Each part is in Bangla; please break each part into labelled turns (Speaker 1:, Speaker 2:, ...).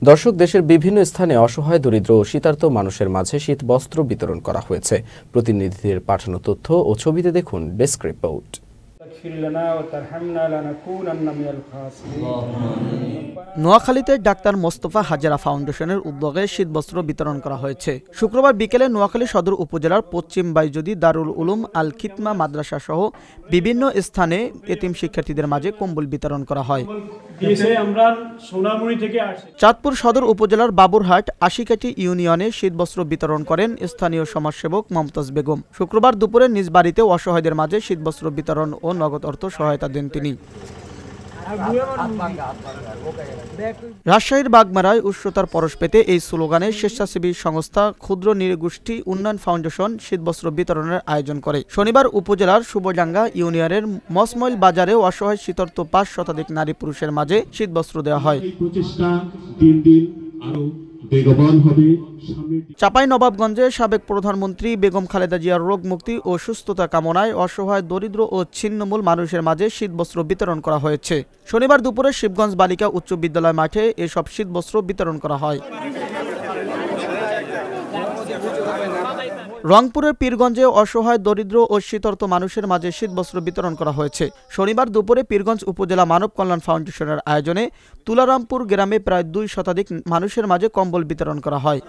Speaker 1: দর্শক, দেশের বিভিন্ন স্থানে অসহায় দরিদ্র ও শীতার্ত মানুষের মাঝে শীত বস্ত্র বিতরণ করা হয়েছে। প্রতিনিধিদের পাঠানো তথ্য ও ছবিতে দেখুন ডেস্ক রিপোর্ট।
Speaker 2: নোয়াখালীতে ডাক্তার মোস্তফা হাজেরা ফাউন্ডেশনের উদ্যোগে শীতবস্ত্র বিতরণ করা হয়েছে। শুক্রবার বিকেলে নোয়াখালী সদর উপজেলার পশ্চিম বাইজুদি দারুল উলুম আল খিতমা মাদ্রাসা সহ বিভিন্ন স্থানে এতিম শিক্ষার্থীদের মাঝে কম্বল বিতরণ করা হয়। চাঁদপুর সদর উপজেলার বাবুরহাট আশিকাটি ইউনিয়নে শীতবস্ত্র বিতরণ করেন স্থানীয় সমাজসেবক মমতাজ বেগম। শুক্রবার দুপুরে নিজ বাড়িতে অসহায়দের মাঝে শীতবস্ত্র বিতরণ ও নগদ অর্থ সহায়তা দেন তিনি। রাজশাহীর বাগমারায় উচ্চতার পরশ পেতে এই স্লোগানে স্বেচ্ছাসেবী সংস্থা ক্ষুদ্র নৃগোষ্ঠী উন্নয়ন ফাউন্ডেশন শীতবস্ত্র বিতরণের আয়োজন করে। শনিবার উপজেলার শুভডাঙ্গা ইউনিয়নের মসমইল বাজারে অসহায় শীতার্ত 5 শতাধিক নারী পুরুষের মাঝে শীতবস্ত্র দেওয়া হয়। চাঁপাইনবাবগঞ্জে সাবেক প্রধানমন্ত্রী বেগম খালেদা জিয়ার রোগ মুক্তি ও সুস্থতা কামনায় অসহায় দরিদ্র ও ছিন্নমূল মানুষের মাঝে শীতবস্ত্র বিতরণ করা হয়েছে। শনিবার দুপুরে শিবগঞ্জ বালিকা উচ্চ বিদ্যালয় মাঠে এসব শীতবস্ত্র বিতরণ করা হয়। রংপুরের পীরগঞ্জে অসহায় দরিদ্র ও শীতার্ত মানুষের মাঝে শীতবস্ত্র বিতরণ করা হয়েছে। শনিবার দুপুরে পীরগঞ্জ উপজেলা মানব কল্যাণ ফাউন্ডেশনের আয়োজনে তুলারামপুর গ্রামে প্রায় 2 শতাধিক মানুষের মাঝে কম্বল বিতরণ করা হয়।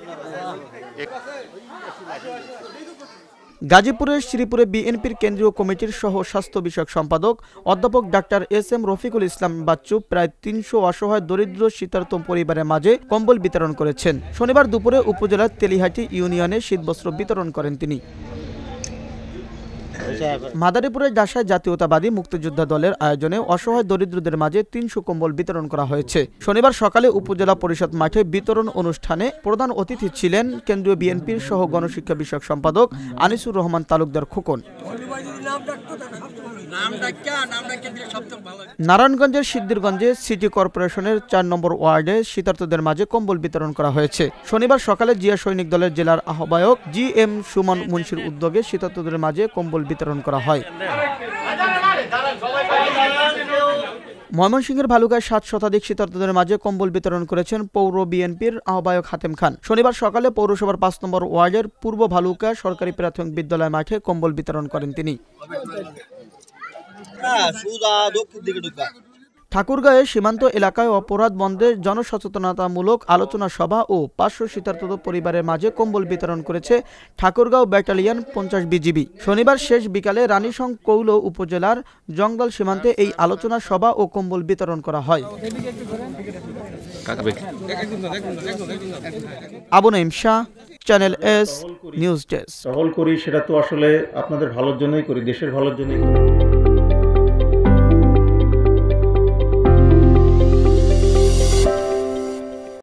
Speaker 2: গাজীপুরের শ্রীপুরে বিএনপির কেন্দ্রীয় কমিটির সহ স্বাস্থ্য বিষয়ক সম্পাদক অধ্যাপক ডাক্তার এস.এম. রফিকুল ইসলাম বাচ্চু প্রায় 300 অসহায় দরিদ্র শীতার্ত পরিবারের মাঝে কম্বল বিতরণ করেছেন। শনিবার দুপুরে উপজেলার তেলিহাটি ইউনিয়নে শীতবস্ত্র বিতরণ করেন তিনি। মাদারীপুরের ডাসায় জাতীয়তাবাদী মুক্তিযোদ্ধা দলের আয়োজনে অসহায় দরিদ্রদের মাঝে 300 কম্বল বিতরণ করা হয়েছে। শনিবার সকালে উপজেলা পরিষদ মাঠে বিতরণ অনুষ্ঠানে প্রধান অতিথি ছিলেন কেন্দ্রীয় বিএনপির সহ গণশিক্ষা বিষয়ক সম্পাদক আনিসুর রহমান তালুকদার খোকন। নারায়ণগঞ্জের সিদ্ধিরগঞ্জে সিটি কর্পোরেশনের 4 নম্বর ওয়ার্ডে শীতার্তদের মাঝে কম্বল বিতরণ করা হয়েছে। শনিবার সকালে জিয়া সৈনিক দলের জেলার আহ্বায়ক জি.এম. সুমন মুন্সির উদ্যোগে শীতার্তদের মাঝে কম্বল বিতরণ করা হয়। ময়মনসিংহের ভালুকায় 7 শতাধিক শীতার্তদের মাঝে কম্বল বিতরণ করেছেন পৌর বিএনপির আহ্বায়ক হাতেম খান। শনিবার সকালে পৌরসভার 5 নম্বর ওয়ার্ডের পূর্ব ভালুকা সরকারি প্রাথমিক বিদ্যালয় মাঠে কম্বল বিতরণ করেন তিনি। ঠাকুরগাঁয়ে সীমান্ত এলাকায় অপরাধ বন্ধে জনসচেতনতামূলক আলোচনা সভা ও 500 শীতার্ত পরিবারের মাঝে কম্বল বিতরণ করেছে ঠাকুরগাঁও ব্যাটালিয়ন 50 বিজিবি। শনিবার শেষ বিকালে রানীশং কৌল উপজেলার জংদাল সীমান্তে এই আলোচনা সভা ও কম্বল বিতরণ করা হয়। Abu Naim Shah, channel S, news desk.
Speaker 3: টহল করি সেটা তো আসলে আপনাদের ভালোর জন্যই করি, দেশের ভালোর জন্যই করি।